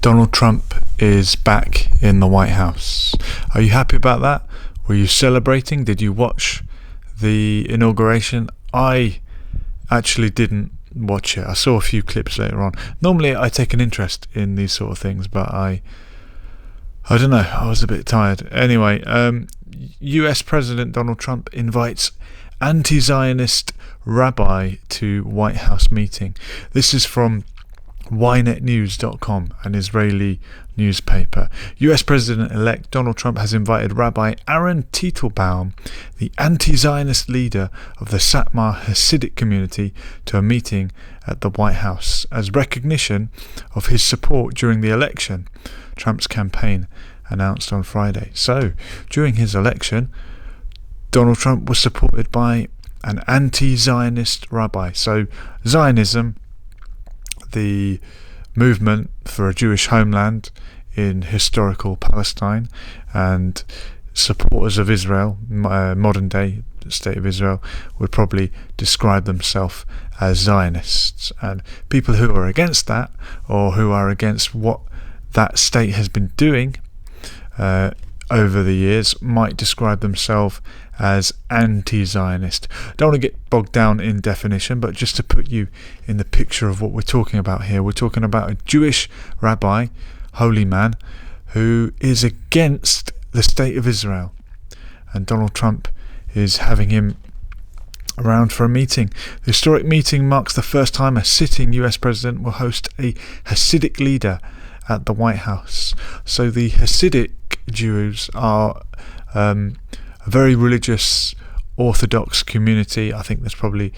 Donald Trump is back in the White House. Are you happy about that? Were you celebrating? Did you watch the inauguration? I actually didn't watch it. I saw a few clips later on. Normally I take an interest in these sort of things, but I don't know, I was a bit tired. Anyway, US President Donald Trump invites Anti-Zionist Rabbi to White House meeting. This is from ynetnews.com, an Israeli newspaper. US President-elect Donald Trump has invited Rabbi Aaron Teitelbaum, the anti-Zionist leader of the Satmar Hasidic community, to a meeting at the White House as recognition of his support during the election, Trump's campaign announced on Friday. So, during his election, Donald Trump was supported by an anti-Zionist rabbi. So, Zionism, the movement for a Jewish homeland in historical Palestine, and supporters of Israel, modern day state of Israel, would probably describe themselves as Zionists. And people who are against that, or who are against what that state has been doing over the years, might describe themselves as anti-Zionist. Don't want to get bogged down in definition, but just to put you in the picture of what we're talking about here, we're talking about a Jewish rabbi, holy man, who is against the state of Israel, and Donald Trump is having him around for a meeting. The historic meeting marks the first time a sitting US president will host a Hasidic leader at the White House. So the Hasidic Jews are a very religious Orthodox community. I think there's probably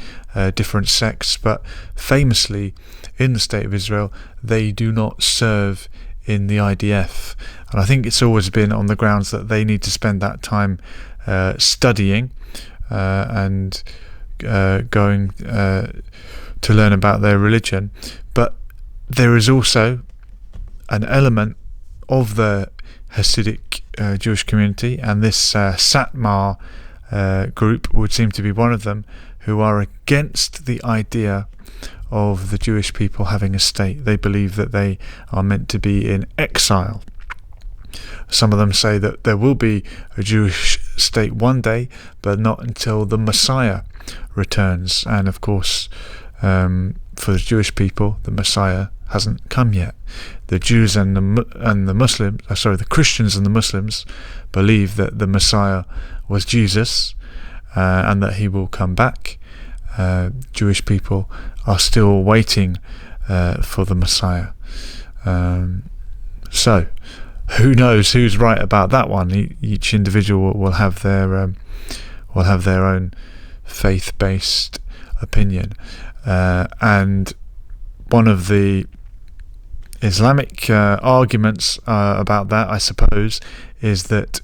different sects, but famously in the state of Israel, they do not serve in the IDF. And I think it's always been on the grounds that they need to spend that time studying and going to learn about their religion. But there is also an element of the Hasidic Jewish community, and this Satmar group would seem to be one of them, who are against the idea of the Jewish people having a state. They believe that they are meant to be in exile. Some of them say that there will be a Jewish state one day, but not until the Messiah returns. And of course, for the Jewish people, the Messiah hasn't come yet. The Jews and the Muslims, the Christians and the Muslims believe that the Messiah was Jesus, and that he will come back. Jewish people are still waiting for the Messiah. So, who knows who's right about that one? Each individual will have their own faith-based opinion, and one of the Islamic arguments about that, I suppose, is that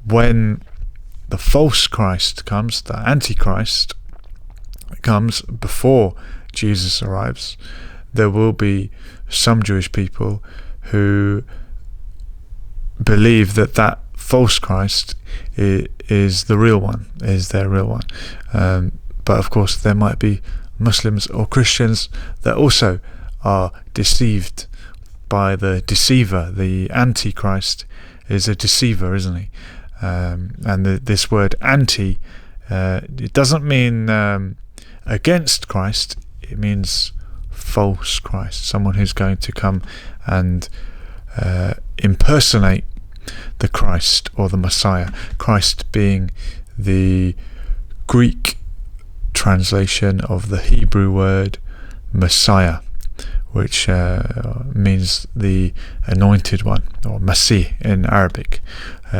when the false Christ comes, the Antichrist comes before Jesus arrives, there will be some Jewish people who believe that that false Christ is the real one, is their real one. But of course there might be Muslims or Christians that also are deceived by the deceiver. The Antichrist is a deceiver, isn't he? And this word anti, it doesn't mean against Christ, it means false Christ, someone who's going to come and impersonate the Christ or the Messiah. Christ being the Greek translation of the Hebrew word Messiah, which means the anointed one, or Masih in Arabic.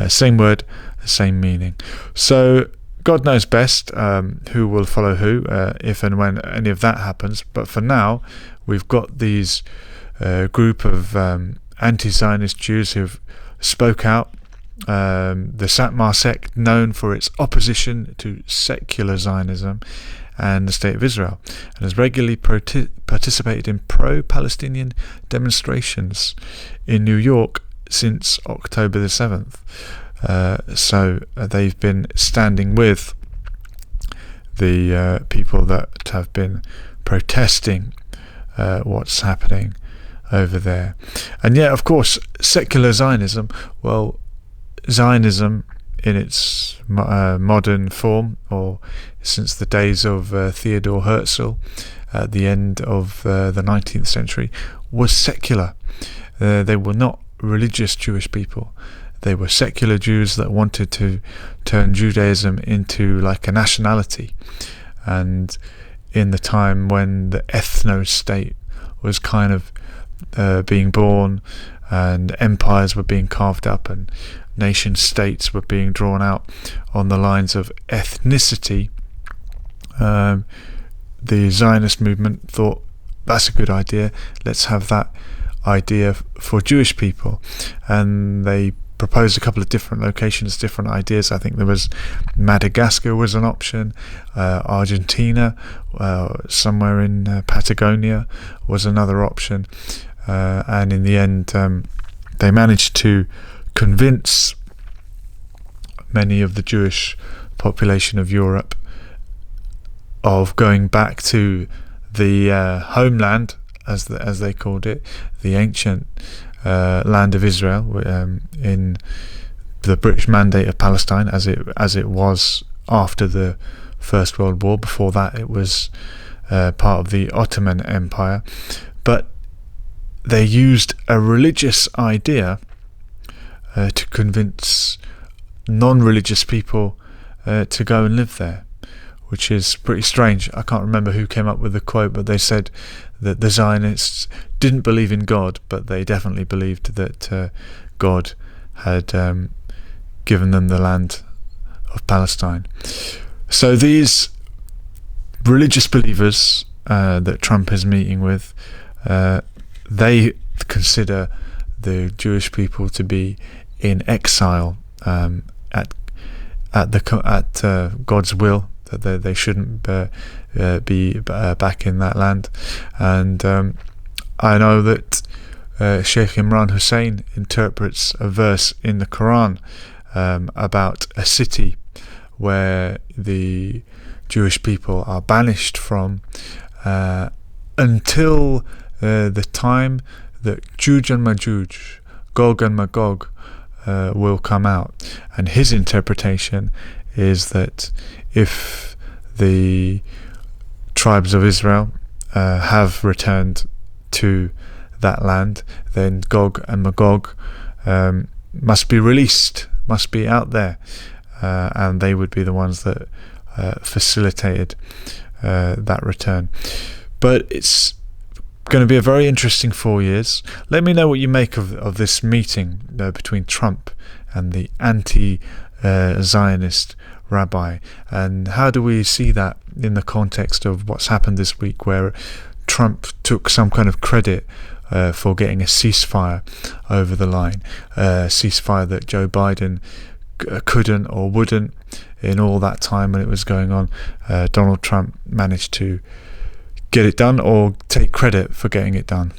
Same word, same meaning. So God knows best who will follow who, if and when any of that happens. But for now, we've got these group of anti-Zionist Jews who've spoke out. The Satmar sect, known for its opposition to secular Zionism and the State of Israel, and has regularly participated in pro-Palestinian demonstrations in New York since October the 7th. So they've been standing with the people that have been protesting what's happening over there. And yet, of course, secular Zionism, well, Zionism in its modern form, or since the days of Theodor Herzl at the end of the 19th century, was secular. They were not religious Jewish people. They were secular Jews that wanted to turn Judaism into like a nationality. And in the time when the ethno-state was kind of being born, and empires were being carved up, and nation states were being drawn out on the lines of ethnicity, the Zionist movement thought, that's a good idea, let's have that idea for Jewish people. And they proposed a couple of different locations, different ideas. I think there was Madagascar was an option, Argentina, somewhere in Patagonia was another option, and in the end they managed to convince many of the Jewish population of Europe of going back to the homeland, as they called it, the ancient land of Israel, in the British Mandate of Palestine, as it was after the First World War. Before that, it was part of the Ottoman Empire. But they used a religious idea to convince non-religious people to go and live there, which is pretty strange. I can't remember who came up with the quote, but they said that the Zionists didn't believe in God, but they definitely believed that God had given them the land of Palestine. So these religious believers that Trump is meeting with, they consider the Jewish people to be in exile at God's will, that they shouldn't be back in that land. And I know that Sheikh Imran Hussein interprets a verse in the Quran about a city where the Jewish people are banished from until the time that Juj and Majuj, Gog and Magog, will come out. And his interpretation is that if the tribes of Israel have returned to that land, then Gog and Magog must be released, must be out there, and they would be the ones that facilitated that return. But it's going to be a very interesting 4 years. Let me know what you make of this meeting between Trump and the Anti-Zionist Rabbi, and how do we see that in the context of what's happened this week, where Trump took some kind of credit for getting a ceasefire over the line, a ceasefire that Joe Biden couldn't or wouldn't in all that time when it was going on. Donald Trump managed to get it done, or take credit for getting it done.